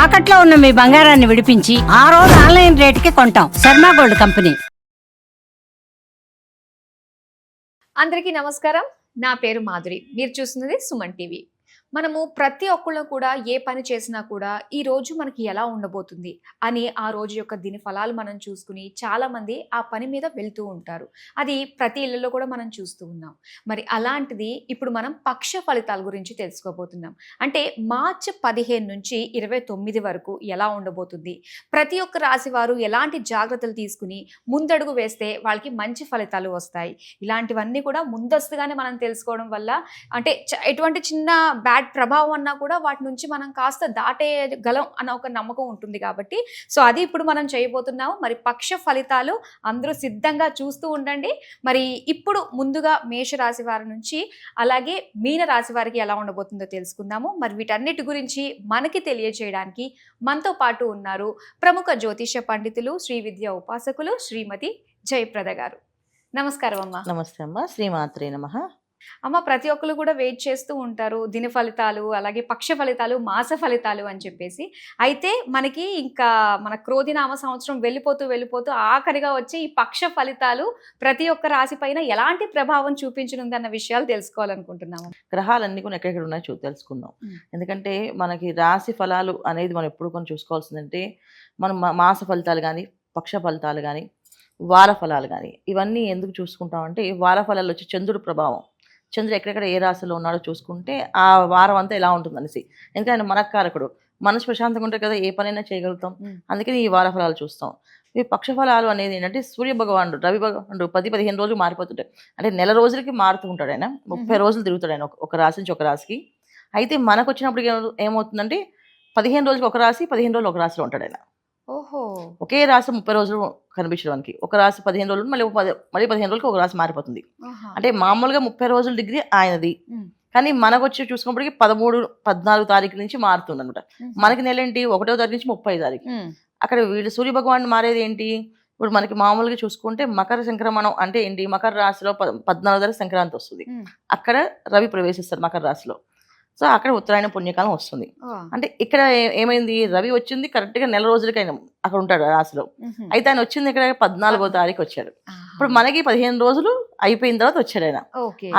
తాకట్లో ఉన్న మీ బంగారాన్ని విడిపించి ఆ రోజు ఆన్లైన్ రేటుకి కొంటాం. Sharma gold company. అందరికీ నమస్కారం. నా పేరు మాధురి. మీరు చూస్తున్నది సుమన్ టీవీ. మనము ప్రతి ఒక్కళ్ళు కూడా ఏ పని చేసినా కూడా ఈ రోజు మనకి ఎలా ఉండబోతుంది అని ఆ రోజు యొక్క దిన ఫలాలు మనం చూసుకుని చాలామంది ఆ పని మీద వెళ్తూ ఉంటారు. అది ప్రతి ఇళ్లలో కూడా మనం చూస్తూ ఉన్నాం. మరి అలాంటిది ఇప్పుడు మనం పక్ష ఫలితాల గురించి తెలుసుకోబోతున్నాం. అంటే మార్చి 15 నుంచి 29 వరకు ఎలా ఉండబోతుంది, ప్రతి ఒక్క రాశి వారు ఎలాంటి జాగ్రత్తలు తీసుకుని ముందడుగు వేస్తే వాళ్ళకి మంచి ఫలితాలు వస్తాయి. ఇలాంటివన్నీ కూడా ముందస్తుగానే మనం తెలుసుకోవడం వల్ల అంటే ఎటువంటి చిన్న బ్యాడ్ ప్రభావం అన్నా కూడా వాటి నుంచి మనం కాస్త దాటేయగలం అన్న ఒక నమ్మకం ఉంటుంది. కాబట్టి సో అది ఇప్పుడు మనం చేయబోతున్నాము. మరి పక్ష ఫలితాలు అందరూ సిద్ధంగా చూస్తూ ఉండండి. మరి ఇప్పుడు ముందుగా మేషరాశి వారి నుంచి అలాగే మీన రాశి వారికి ఎలా ఉండబోతుందో తెలుసుకుందాము. మరి వీటన్నిటి గురించి మనకి తెలియజేయడానికి మనతో పాటు ఉన్నారు ప్రముఖ జ్యోతిష పండితులు, శ్రీ విద్య ఉపాసకులు శ్రీమతి జయప్రద గారు. నమస్కారం అమ్మ. నమస్తే అమ్మ. శ్రీమాత్రే నమః. అమ్మ, ప్రతి ఒక్కరు కూడా వెయిట్ చేస్తూ ఉంటారు దిన ఫలితాలు, అలాగే పక్ష ఫలితాలు, మాస ఫలితాలు అని చెప్పేసి. అయితే మనకి ఇంకా మన క్రోధినామ సంవత్సరం వెళ్ళిపోతూ ఆఖరిగా వచ్చి ఈ పక్ష ఫలితాలు ప్రతి ఒక్క రాశి పైన ఎలాంటి ప్రభావం చూపించనుంది అన్న విషయాలు తెలుసుకోవాలనుకుంటున్నాము. గ్రహాలన్నీ కూడా ఎక్కడెక్కడ ఉన్నాయో తెలుసుకుందాం. ఎందుకంటే మనకి రాశి ఫలాలు అనేది మనం ఎప్పుడు కొన్ని చూసుకోవాల్సిందంటే మనం మాస ఫలితాలు కానీ, పక్ష ఫలితాలు కానీ, వార ఫలాలు కానీ ఇవన్నీ ఎందుకు చూసుకుంటామంటే వార ఫలాలు వచ్చి చంద్రుడి ప్రభావం, చంద్రుడు ఎక్కడెక్కడ ఏ రాశిలో ఉన్నాడో చూసుకుంటే ఆ వారం అంతా ఎలా ఉంటుంది అనేసి. ఎందుకంటే ఆయన మనకారకుడు, మనసు ప్రశాంతంగా ఉంటే కదా ఏ పనైనా చేయగలుగుతాం. అందుకని ఈ వార ఫలాలు చూస్తాం. ఈ పక్ష ఫలాలు అనేది ఏంటంటే సూర్య భగవానుడు, రవి భగవానుడు 10-15 రోజులు మారిపోతుంటాయి. అంటే నెల రోజులకి మారుతూ ఉంటాడు ఆయన. 30 రోజులు తిరుగుతాడు ఆయన ఒక రాశి నుంచి ఒక రాశికి. అయితే మనకు వచ్చినప్పుడు ఏమవుతుందంటే 15 రోజులకి ఒక రాశి, 15 రోజులు ఒక రాశిలో ఉంటాడు ఆయన. ఓహో. ఒకే రాశి 30 రోజులు కనిపించడానికి, ఒక రాశి 15 రోజులు, మళ్ళీ 15 రోజులకి ఒక రాశి మారిపోతుంది. అంటే మామూలుగా 30 రోజుల డిగ్రీ ఆయనది, కానీ మనకు వచ్చి చూసుకున్నప్పటికీ 13-14 తారీఖు నుంచి మారుతుంది అనమాట. మనకి నెల ఏంటి 1వ తారీఖు నుంచి 30వ తారీఖు. అక్కడ వీళ్ళు సూర్య భగవాన్ మారేది ఏంటి, ఇప్పుడు మనకి మామూలుగా చూసుకుంటే మకర సంక్రమణం అంటే ఏంటి, మకర రాశిలో 14వ తారీఖు సంక్రాంతి వస్తుంది. అక్కడ రవి ప్రవేశిస్తారు మకర రాశిలో. సో అక్కడ ఉత్తరాయణ పుణ్యకాలం వస్తుంది. అంటే ఇక్కడ ఏమైంది, రవి వచ్చింది కరెక్ట్గా నెల రోజులకి ఆయన అక్కడ ఉంటాడు రాశిలో. అయితే ఆయన వచ్చింది ఇక్కడ 14వ తారీఖు వచ్చాడు. ఇప్పుడు మనకి 15 రోజులు అయిపోయిన తర్వాత వచ్చాడు ఆయన.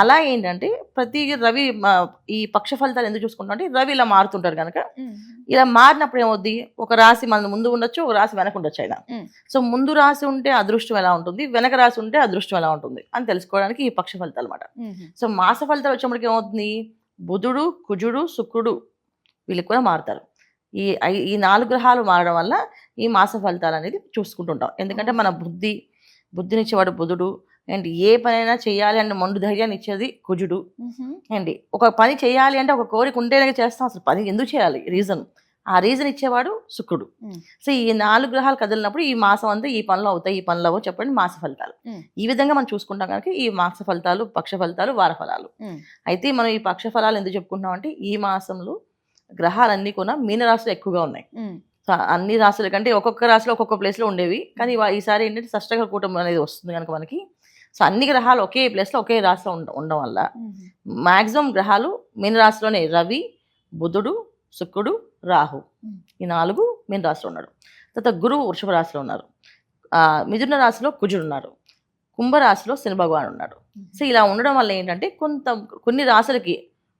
అలా ఏంటంటే ప్రతి రవి ఈ పక్ష ఫలితాలు ఎందుకు చూసుకుంటాం అంటే రవి ఇలా మారుతుంటారు కనుక ఇలా మారినప్పుడు ఏమవుద్ది, ఒక రాశి మన ముందు ఉండొచ్చు, ఒక రాశి వెనక ఉండొచ్చు ఆయన. సో ముందు రాశి ఉంటే అదృష్టం ఎలా ఉంటుంది, వెనక రాశి ఉంటే అదృష్టం ఎలా ఉంటుంది అని తెలుసుకోవడానికి ఈ పక్ష ఫలితాలు అనమాట. సో మాస ఫలితాలు వచ్చేప్పటికి ఏమవుతుంది, బుధుడు, కుజుడు, శుక్రుడు వీళ్ళు కూడా మారుతారు. ఈ 4 గ్రహాలు మారడం వల్ల ఈ మాస ఫలితాలు అనేది చూసుకుంటుంటాం. ఎందుకంటే మన బుద్ధినిచ్చేవాడు బుధుడు అండ్ ఏ పనైనా చేయాలి అంటే మొండు ధైర్యాన్ని ఇచ్చేది కుజుడు అండి. ఒక పని చేయాలి అంటే ఒక కోరిక ఉంటేనే చేస్తాం, అసలు పని ఎందుకు చేయాలి ఆ రీజన్ ఇచ్చేవాడు శుక్రుడు. సో ఈ 4 గ్రహాలు కదిలినప్పుడు ఈ మాసం అంతా ఈ పనులు అవుతాయి, ఈ పనులు అవ్వవు చెప్పండి మాస ఫలితాలు. ఈ విధంగా మనం చూసుకుంటాం కనుక ఈ మాస ఫలితాలు, పక్ష ఫలితాలు, వార ఫలాలు. అయితే మనం ఈ పక్ష ఫలాలు ఎందుకు చెప్పుకుంటాం అంటే ఈ మాసంలో గ్రహాలన్నీ కూడా మీనరాశులు ఎక్కువగా ఉన్నాయి. అన్ని రాశుల కంటే ఒక్కొక్క రాశిలో ఒక్కొక్క ప్లేస్లో ఉండేవి, కానీ ఈసారి ఏంటంటే షష్టగ్రహ కూటమి అనేది వస్తుంది కనుక మనకి. సో అన్ని గ్రహాలు ఒకే ప్లేస్లో ఒకే రాశిలో ఉండడం వల్ల మ్యాక్సిమం గ్రహాలు మీనరాశిలోనే రవి, బుధుడు, శుక్రుడు, రాహు ఈ 4 మీన రాశిలో ఉన్నాడు. తర్వాత గురువు వృషభ రాశిలో ఉన్నారు, మిథున రాశిలో కుజుడు ఉన్నారు, కుంభరాశిలో శని భగవాన్ ఉన్నాడు. సో ఇలా ఉండడం వల్ల ఏంటంటే కొన్ని రాశులకి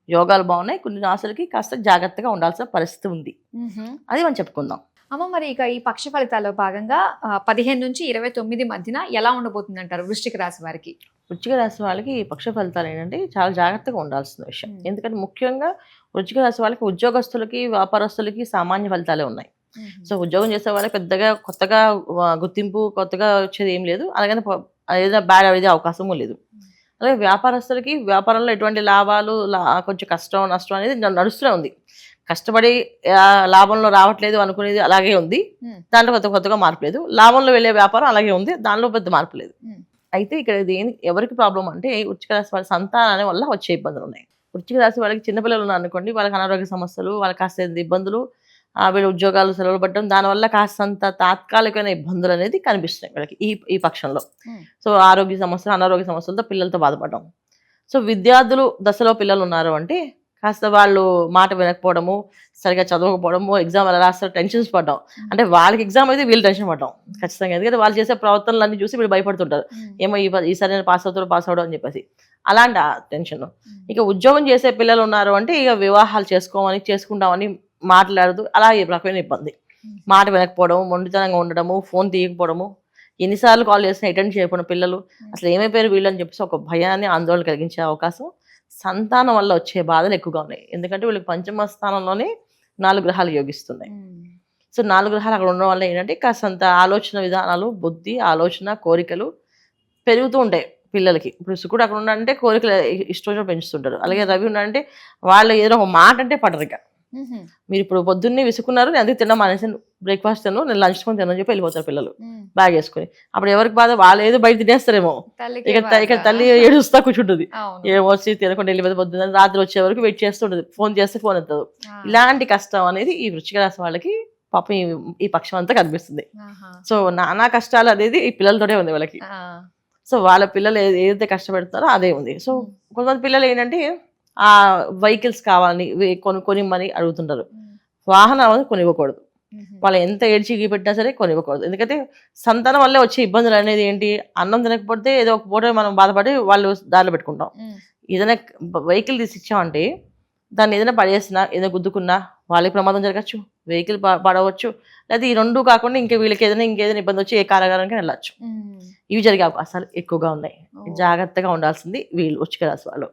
యోగాలు బాగున్నాయి, కొన్ని రాశులకి కాస్త జాగ్రత్తగా ఉండాల్సిన పరిస్థితి ఉంది. అది మనం చెప్పుకుందాం. అమ్మ, మరి ఇక ఈ పక్ష ఫలితాల్లో భాగంగా 15 నుంచి 29 మధ్యన ఎలా ఉండబోతుంది అంటారు వృశ్చిక రాశి వారికి? వృశ్చిక రాశి వాళ్ళకి ఈ పక్ష ఫలితాలు ఏంటంటే చాలా జాగ్రత్తగా ఉండాల్సిన విషయం. ఎందుకంటే ముఖ్యంగా వృశ్చిక రాశి వాళ్ళకి ఉద్యోగస్తులకి, వ్యాపారస్తులకి సామాన్య ఫలితాలే ఉన్నాయి. సో ఉద్యోగం చేసే వాళ్ళకి పెద్దగా కొత్తగా గుర్తింపు కొత్తగా వచ్చేది ఏం లేదు, అలాగని ఏదైనా బ్యాడ్ అయ్యేది అవకాశము లేదు. అలాగే వ్యాపారస్తులకి వ్యాపారంలో ఎటువంటి లాభాలు, కొంచెం కష్టం నష్టం అనేది నడుస్తూనే ఉంది. కష్టపడి లాభంలో రావట్లేదు అనుకునేది అలాగే ఉంది, దాంట్లో కొత్తగా మార్పు లేదు. లాభంలో వెళ్ళే వ్యాపారం అలాగే ఉంది, దానిలో పెద్ద మార్పు లేదు. అయితే ఇక్కడ ఎవరికి ప్రాబ్లం అంటే వృశ్చిక రాశి వాళ్ళ సంతానం వల్ల వచ్చే ఇబ్బందులు ఉన్నాయి. వృశ్చిక రాశి వాళ్ళకి చిన్నపిల్లలు ఉన్నారు అనుకోండి, వాళ్ళకి అనారోగ్య సమస్యలు, వాళ్ళకి కాస్త ఇబ్బందులు, వీళ్ళ ఉద్యోగాలు సెలవులు పట్టడం, దానివల్ల కాస్తంత తాత్కాలికమైన ఇబ్బందులు అనేది కనిపిస్తున్నాయి వీళ్ళకి ఈ పక్షంలో. సో ఆరోగ్య సమస్యలు, అనారోగ్య సమస్యలతో పిల్లలతో బాధపడడం. సో విద్యార్థులు దశలో పిల్లలు ఉన్నారు అంటే కాస్త వాళ్ళు మాట వినకపోవడము, సరిగా చదవకపోవడము, ఎగ్జామ్ ఎలా రాస్తారు టెన్షన్స్ పడ్డాం. అంటే వాళ్ళకి ఎగ్జామ్ అయితే వీళ్ళు టెన్షన్ పడ్డాం ఖచ్చితంగా. ఎందుకంటే వాళ్ళు చేసే ప్రవర్తనలన్నీ చూసి వీళ్ళు భయపడుతుంటారు, ఏమో ఈసారి నేను పాస్ అవడం అని చెప్పేసి అలాంటి టెన్షన్. ఇక ఉద్యోగం చేసే పిల్లలు ఉన్నారు అంటే ఇక వివాహాలు చేసుకుంటామని మాట్లాడదు, అలా ఏ రకమైన ఇబ్బంది. మాట వినకపోవడం, మొండితనంగా ఉండడము, ఫోన్ తీయకపోవడము, ఎన్నిసార్లు కాల్ చేసినా అటెండ్ చేయకపోవడం, పిల్లలు అసలు ఏమైపోయారు వీళ్ళు అని చెప్పేసి ఒక భయాన్ని ఆందోళన కలిగించే అవకాశం. సంతానం వల్ల వచ్చే బాధలు ఎక్కువగా ఉన్నాయి. ఎందుకంటే వీళ్ళకి పంచమ స్థానంలోనే 4 గ్రహాలు యోగిస్తున్నాయి. సో 4 గ్రహాలు అక్కడ ఉండడం వల్ల ఏంటంటే కాస్తంత ఆలోచన విధానాలు, బుద్ధి, ఆలోచన, కోరికలు పెరుగుతూ ఉంటాయి పిల్లలకి. ఇప్పుడు శుక్రుడు అక్కడ ఉన్నాడంటే కోరికలు ఇష్టం పెంచుతుంటారు. అలాగే రవి ఉన్నాడంటే వాళ్ళు ఏదైనా ఒక మాట అంటే పడరు. ఇక మీరు ఇప్పుడు పొద్దున్నే విసుకున్నారు, నేను అందుకు తిన్నా మానేసి బ్రేక్ఫాస్ట్ తిన్నాను, నేను లంచ్ కొని తినని చెప్పి వెళ్ళిపోతారు పిల్లలు బ్యాగ్ వేసుకుని. అప్పుడు ఎవరికి బాధ, వాళ్ళు ఏదో బయట తినేస్తారేమో, ఇక తల్లి ఏడుస్తా కూర్చుంటుంది, ఏమో వచ్చి తినకుండా వెళ్ళిపోతే పొద్దున్న రాత్రి వచ్చే వరకు వెయిట్ చేస్తుంటుంది, ఫోన్ చేస్తే ఫోన్ ఎత్తదు. ఇలాంటి కష్టం అనేది ఈ వృశ్చిక రాశి వాళ్ళకి పాపం ఈ పక్షం అంతా కనిపిస్తుంది. సో నానా కష్టాలు అనేది ఈ పిల్లలతోనే ఉంది వాళ్ళకి. సో వాళ్ళ పిల్లలు ఏదైతే కష్టపెడతారో అదే ఉంది. సో కొంతమంది పిల్లలు ఏంటంటే ఆ వెహికల్స్ కావాలని కొనిమ్మని అడుగుతుంటారు. వాహనాలు కొనివ్వకూడదు, వాళ్ళు ఎంత ఏడ్చి పెట్టినా సరే కొనివ్వకూడదు. ఎందుకంటే సంతానం వల్లే వచ్చే ఇబ్బందులు అనేది ఏంటి, అన్నం తినకపోతే ఏదో ఒక పూట మనం బాధపడి వాళ్ళు దారిలో పెట్టుకుంటాం. ఏదైనా వెహికల్ తీసి ఇచ్చామంటే దాన్ని ఏదైనా పడేసినా, ఏదైనా గుద్దుకున్నా వాళ్ళకి ప్రమాదం జరగచ్చు, వెహికల్ పడవచ్చు, లేదా ఈ 2 కాకుండా వీళ్ళకి ఇంకేదైనా ఇబ్బంది వచ్చి ఏ కారాగారానికి వెళ్ళచ్చు. ఇవి జరిగే అవకాశాలు ఎక్కువగా ఉన్నాయి. జాగ్రత్తగా ఉండాల్సింది వీళ్ళు వృశ్చిక రాశి వాళ్ళు.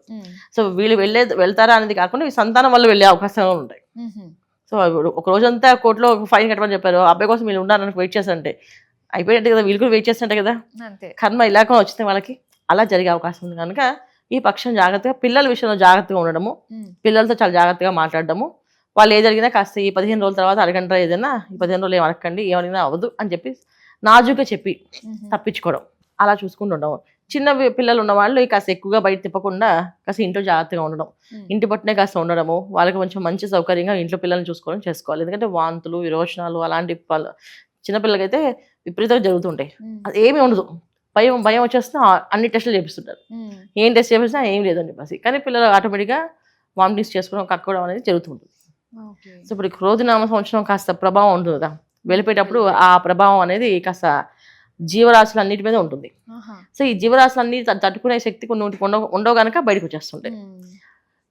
సో వీళ్ళు వెళ్తారా అనేది కాకుండా ఈ సంతానం వల్ల వెళ్ళే అవకాశాలు ఉంటాయి. సో ఒక రోజంతా కోర్టులో ఫైన్ కట్టమని చెప్పారు, అబ్బాయి కోసం వీళ్ళు ఉండాలని వెయిట్ చేస్తుంటే అయిపోయినట్టే కదా, వీళ్ళు కూడా వెయిట్ చేస్తుంటే కదా, కర్మ ఇలాగా వచ్చింది వాళ్ళకి. అలా జరిగే అవకాశం ఉంది కనుక ఈ పక్షం జాగ్రత్తగా, పిల్లల విషయంలో జాగ్రత్తగా ఉండడము, పిల్లలతో చాలా జాగ్రత్తగా మాట్లాడడము, వాళ్ళు ఏ జరిగినా కాస్త ఈ 15 రోజుల తర్వాత అడగంటారా, ఏదైనా ఈ 15 రోజులు ఏమనకండి, ఏమడిగినా అవ్వదు అని చెప్పి నాజుగా చెప్పి తప్పించుకోవడం, అలా చూసుకుంటూ ఉండడం. చిన్న పిల్లలు ఉన్న వాళ్ళు కాస్త ఎక్కువగా బయట తిప్పకుండా కాస్త ఇంట్లో జాగ్రత్తగా ఉండడం, ఇంటి పట్టునే కాస్త ఉండడము, వాళ్ళకి కొంచెం మంచి సౌకర్యంగా ఇంట్లో పిల్లల్ని చేసుకోవాలి. ఎందుకంటే వాంతులు, విరోచనాలు అలాంటి చిన్నపిల్లలకైతే విపరీతంగా జరుగుతుంటాయి. అది ఏమీ ఉండదు, భయం వచ్చేస్తే అన్ని టెస్టులు చేపిస్తుంటారు, ఏం టెస్ట్ చేపిస్తున్నా ఏం లేదని చెప్పేసి. కానీ పిల్లలు ఆటోమేటిక్గా వామిటింగ్స్ చేసుకోవడం, కక్కడం అనేది జరుగుతుంటుంది. సో ఇప్పుడు క్రోధినామ సంవత్సరం కాస్త ప్రభావం ఉంటుంది కదా, వెళ్ళిపోయేటప్పుడు ఆ ప్రభావం అనేది కాస్త జీవరాశులు అన్నిటి మీద ఉంటుంది. సో ఈ జీవరాశులన్నీ తట్టుకునే శక్తి కొన్ని ఉండవు కనుక బయటకు వచ్చేస్తుంటాయి.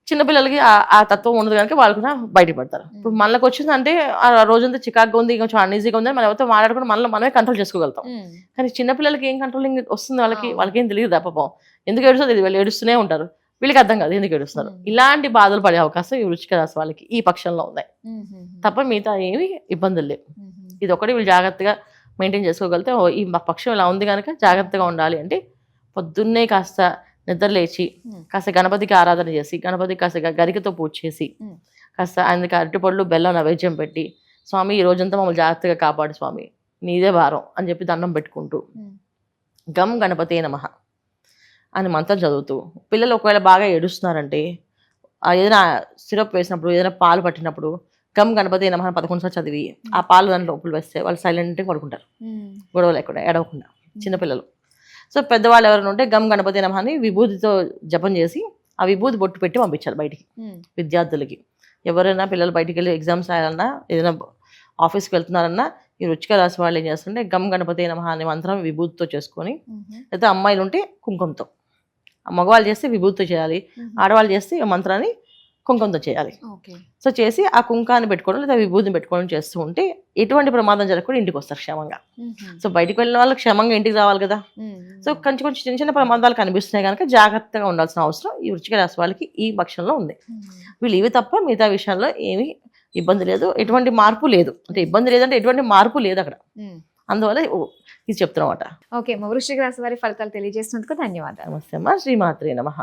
చిన్నపిల్లలకి ఆ తత్వం ఉండదు కనుక వాళ్ళు కూడా బయటకు పడతారు. ఇప్పుడు మనకు వచ్చిందంటే ఆ రోజంతా చికాగ్గా ఉంది, కొంచెం అన్ఈజీగా ఉంది, మనం ఎవరితో మాట్లాడుకుని మనమే కంట్రోల్ చేసుకోగలుగుతాం. కానీ చిన్నపిల్లలకి ఏం కంట్రోలింగ్ వస్తుంది, వాళ్ళకి ఏం తెలియదు పాపం, ఎందుకు ఏడుస్తుంది, వాళ్ళు ఏడుస్తూనే ఉంటారు, వీళ్ళకి అర్థం కాదు ఎందుకు ఏడుస్తున్నారు. ఇలాంటి బాధలు పడే అవకాశం ఈ వృశ్చిక రాశి వాళ్ళకి ఈ పక్షంలో ఉన్నాయి తప్ప మిగతా ఏమి ఇబ్బందులు లేవు. ఇది ఒకటి వీళ్ళు జాగ్రత్తగా మెయింటైన్ చేసుకోగలిగితే ఈ పక్షం ఇలా ఉంది కనుక జాగ్రత్తగా ఉండాలి. అంటే పొద్దున్నే కాస్త నిద్ర లేచి కాస్త గణపతికి ఆరాధన చేసి, గణపతికి కాస్త గరికతో పూజ చేసి, కాస్త ఆయనకి అరటిపళ్ళు బెల్లం నైవేద్యం పెట్టి, స్వామి ఈ రోజంతా మమ్మల్ని జాగ్రత్తగా కాపాడు స్వామి, నీదే భారం అని చెప్పి దండం పెట్టుకుంటూ గం గణపతే నమః అని మంత్రం చదువుతూ, పిల్లలు ఒకవేళ బాగా ఏడుస్తున్నారంటే ఏదైనా సిరప్ వేసినప్పుడు, ఏదైనా పాలు పట్టినప్పుడు గం గణపతి నమః 11 సార్లు చదివి ఆ పాలు దాంట్లో లోపల వేస్తే వాళ్ళు సైలెంట్గా పడుకుంటారు, గొడవ లేకుండా ఏడవకుండా చిన్నపిల్లలు. సో పెద్దవాళ్ళు ఎవరైనా ఉంటే గం గణపతి నమః అని విభూతితో జపం చేసి ఆ విభూతి బొట్టు పెట్టి పంపించాలి బయటికి విద్యార్థులకి. ఎవరైనా పిల్లలు బయటికి వెళ్ళి ఎగ్జామ్స్ రాయాలన్నా, ఏదైనా ఆఫీస్కి వెళ్తున్నారన్నా ఈ వృశ్చిక రాశి వాళ్ళు ఏం చేస్తుంటే గం గణపతి నమః అనే మంత్రం విభూతితో చేసుకొని, లేదా అమ్మాయిలు ఉంటే కుంకుమతో, మగవాళ్ళు చేస్తే విభూతితో చేయాలి, ఆడవాళ్ళు చేస్తే ఈ మంత్రాన్ని కుంకుమతో చేయాలి. సో చేసి ఆ కుంకాన్ని పెట్టుకోవడం లేదా విభూతిని పెట్టుకోవడం చేస్తూ ఉంటే ఎటువంటి ప్రమాదం జరగకుండా ఇంటికి వస్తారు క్షేమంగా. సో బయటికి వెళ్ళిన వాళ్ళు క్షేమంగా ఇంటికి రావాలి కదా. సో కొంచెం చిన్న చిన్న ప్రమాదాలు కనిపిస్తున్నాయి కనుక జాగ్రత్తగా ఉండాల్సిన అవసరం ఈ వృశ్చిక రాశి వాళ్ళకి ఈ పక్షంలో ఉంది. వీళ్ళు ఇవి తప్ప మిగతా విషయాల్లో ఏమీ ఇబ్బంది లేదు, ఎటువంటి మార్పు లేదు. అంటే ఇబ్బంది లేదంటే ఎటువంటి మార్పు లేదు అక్కడ, అందువల్ల ఇది చెప్తున్నమాట. ఓకే, వృశ్చిక రాశి వారి ఫలితాలు తెలియజేసినందుకు ధన్యవాదాలు. నమస్తే అమ్మా, శ్రీమాత్రే నమః.